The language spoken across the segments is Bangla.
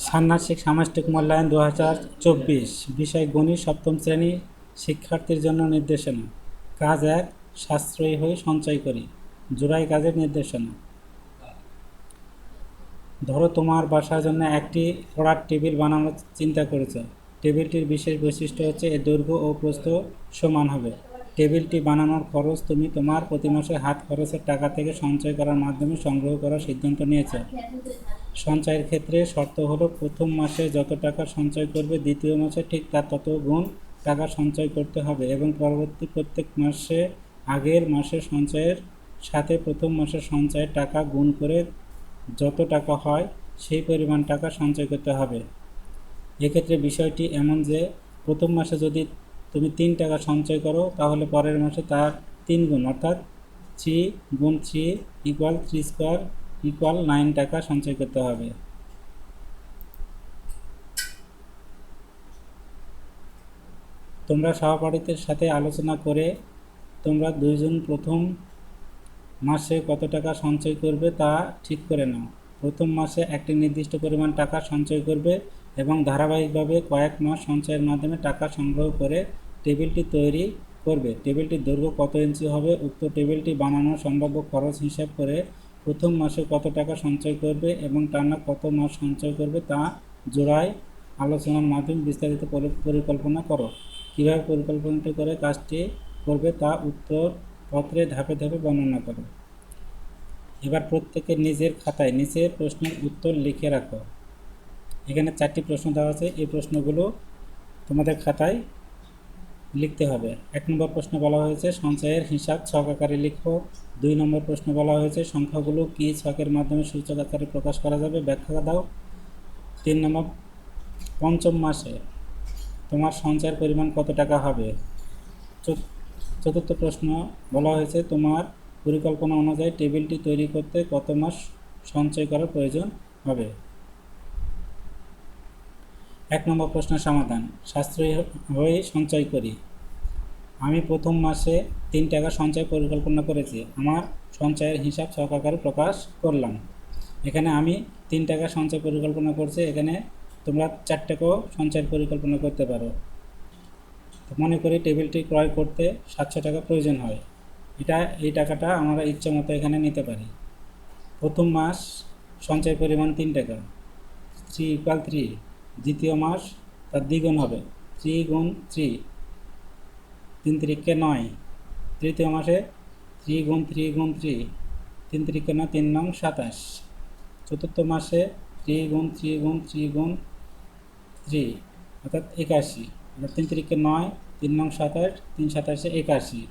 ষান্মাসিক সামষ্টিক মূল্যায়ন 2024 বিষয় গণিত সপ্তম শ্রেণী শিক্ষার্থীর জন্য নির্দেশনা। কাজ 1, সাশ্রয়ী হয়ে সঞ্চয় করি। জোড়াই কাজের নির্দেশনা। ধরো তোমার বাসার জন্য একটি পড়ার টেবিল বানানোর চিন্তা করেছ। টেবিলটির বিশেষ বৈশিষ্ট্য হচ্ছে এর দৈর্ঘ্য ও প্রস্থ সমান হবে। টেবিলটি বানানোর খরচ তুমি তোমার প্রতি মাসে হাত খরচের টাকা থেকে সঞ্চয় করার মাধ্যমে সংগ্রহ করার সিদ্ধান্ত নিয়েছ। সঞ্চয়ের ক্ষেত্রে শর্ত হলো প্রথম মাসে যত টাকা সঞ্চয় করবে দ্বিতীয় মাসে ঠিক তার তত গুণ টাকা সঞ্চয় করতে হবে এবং পরবর্তী প্রত্যেক মাসে আগের মাসের সঞ্চয়ের সাথে প্রথম মাসের সঞ্চয়ের টাকা গুণ করে যত টাকা হয় সেই পরিমাণ টাকা সঞ্চয় করতে হবে। এক্ষেত্রে বিষয়টি এমন যে প্রথম মাসে যদি তুমি 3 টাকা সঞ্চয় করো তাহলে পরের মাসে তার 3 গুণ অর্থাৎ 3 গুণ 3 ইকুয়াল 3 স্কোয়ার ইকুয়াল 9 টাকা সঞ্চয় করতে হবে। তোমরা সহপাঠীদের সাথে আলোচনা করে তোমরা দুইজন প্রথম মাসে কত টাকা সঞ্চয় করবে তা ঠিক করে নাও। প্রথম মাসে একটি নির্দিষ্ট পরিমাণ টাকা সঞ্চয় করবে এবং ধারাবাহিকভাবে কয়েক মাস সঞ্চয়ের মাধ্যমে টাকা সংগ্রহ করে টেবিলটি তৈরি করবে। টেবিলটির দৈর্ঘ্য কত ইঞ্চি হবে উক্ত টেবিলটি বানানোর সম্ভাব্য খরচ হিসাব করে প্রথম মাসে কত টাকা সঞ্চয় করবে এবং টানা কত মাস সঞ্চয় করবে তা জোড়ায় আলোচনার মাধ্যমে বিস্তারিত পরিকল্পনা করো। কীভাবে পরিকল্পনাটি করে কাজটি করবে তা উত্তরপত্রে ধাপে ধাপে বর্ণনা করো। এবার প্রত্যেকে নিজের খাতায় নিচের প্রশ্নের উত্তর লিখে রাখো। এখানে 4টি প্রশ্ন দেওয়া আছে, এই প্রশ্নগুলো তোমাদের খাতায় লিখতে হবে। 1 নম্বর প্রশ্ন বলা হয়েছে সঞ্চয়ের হিসাব ছক আকারে লিখো। 2 নম্বর প্রশ্ন বলা হয়েছে সংখ্যাগুলো কি ছকের মাধ্যমে সূচক আকারে প্রকাশ করা যাবে ব্যাখ্যা দাও। 3 নম্বর পঞ্চম মাসে তোমার সঞ্চয়ের পরিমাণ কত টাকা হবে। 4র্থ প্রশ্ন বলা হয়েছে তোমার পরিকল্পনা অনুযায়ী টেবিলটি তৈরি করতে কত মাস সঞ্চয় করার প্রয়োজন হবে। 1 নম্বর প্রশ্নের সমাধান। সাশ্রয়ী হয়ে সঞ্চয় করি। আমি প্রথম মাসে 3 টাকা সঞ্চয় পরিকল্পনা করেছি। আমার সঞ্চয়ের হিসাব ছক আকারে প্রকাশ করলাম। এখানে আমি 3 টাকা সঞ্চয় পরিকল্পনা করছি, এখানে তোমরা 4 টাকাও সঞ্চয়ের পরিকল্পনা করতে পারো। মনে করি টেবিলটি ক্রয় করতে 700 টাকা প্রয়োজন হয়। এই টাকাটা আমরা ইচ্ছা মতো এখানে নিতে পারি। প্রথম মাস সঞ্চয়ের পরিমাণ 3 টাকা, 3 ইকুয়াল 3। দ্বিতীয় মাস তার দ্বিগুণ হবে, 3 গুণ 3, 3 তিরিকে 9। তৃতীয় মাসে 3 গুণ 3 গুণ 3, 3 তিরিকে 9, 3 নং 27। চতুর্থ মাসে 3 গুণ 3 গুণ 3 গুণ 3 অর্থাৎ 81, 3 তিরিকে 9, 3 নং 27, 3 27 81।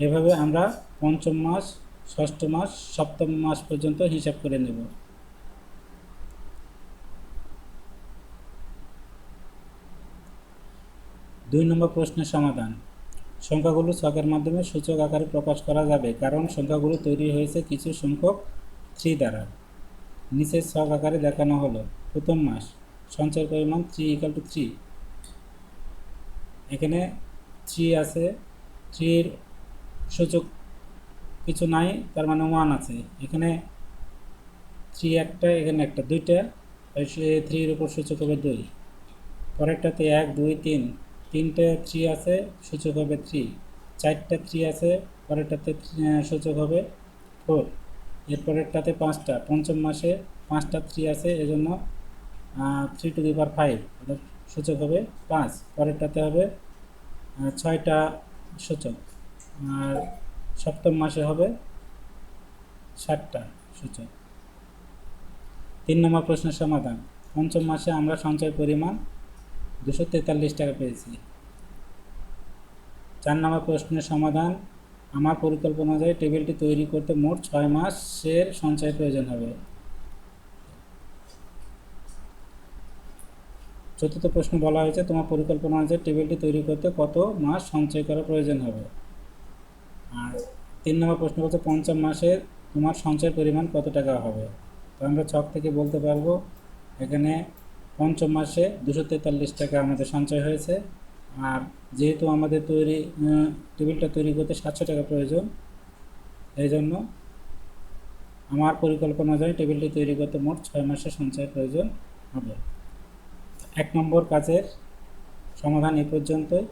এভাবে আমরা পঞ্চম মাস, ষষ্ঠ মাস, সপ্তম মাস পর্যন্ত হিসাব করে নেব। দুই নম্বর প্রশ্নের সমাধান। সংখ্যাগুলো ছকের মাধ্যমে সূচক আকারে প্রকাশ করা যাবে কারণ সংখ্যাগুলো তৈরি হয়েছে কিছু সংখ্যক 3 দ্বারা। নিচের ছক আকারে দেখানো হলো। প্রথম মাস সঞ্চয়ের পরিমাণ 3 ইকুয়াল টু 3। এখানে 3 আছে, 3-র সূচক কিছু নাই, তার মানে 1 আছে। এখানে 3 একটা, এখানে একটা, 2টা, 3-র উপর সূচক হবে 2। পরেরটাতে 1 2 3, 3টে 3 আছে, সূচক হবে 3। 4টা 3 আছে, পরেরটাতে সূচক হবে 4। এরপরেরটাতে 5টা, পঞ্চম মাসে 5টা 3 আছে, এজন্য 3 টু দি পাওয়ার 5 অর্থাৎ সূচক হবে 5। পরেরটাতে হবে 6টা সূচক, আর সপ্তম মাসে হবে 7টা সূচক। 3 নম্বর প্রশ্নের সমাধান। পঞ্চম মাসে আমরা সঞ্চয় পরিমাণ 243 টাকা পেয়েছি। 4 নম্বর প্রশ্নের সমাধান। আমার পরিকল্পনা অনুযায়ী টেবিলটি তৈরি করতে মোট 6 মাসের সঞ্চয়ের প্রয়োজন হবে। 4র্থ প্রশ্ন বলা হয়েছে তোমার পরিকল্পনা অনুযায়ী টেবিলটি তৈরি করতে কত মাস সঞ্চয় করার প্রয়োজন হবে। আর 3 নম্বর প্রশ্ন বলছে পঞ্চম মাসে তোমার সঞ্চয়ের পরিমাণ কত টাকা হবে। তো আমরা ছক থেকে বলতে পারবো এখানে পঞ্চম মাসে 243 টাকা আমাদের সঞ্চয় হয়েছে। আর যেহেতু আমাদের টেবিলটা তৈরি করতে 700 টাকা প্রয়োজন, এই জন্য আমার পরিকল্পনা অনুযায়ী টেবিলটি তৈরি করতে মোট 6 মাসের সঞ্চয়ের প্রয়োজন হবে। 1 নম্বর কাজের সমাধান এ পর্যন্তই।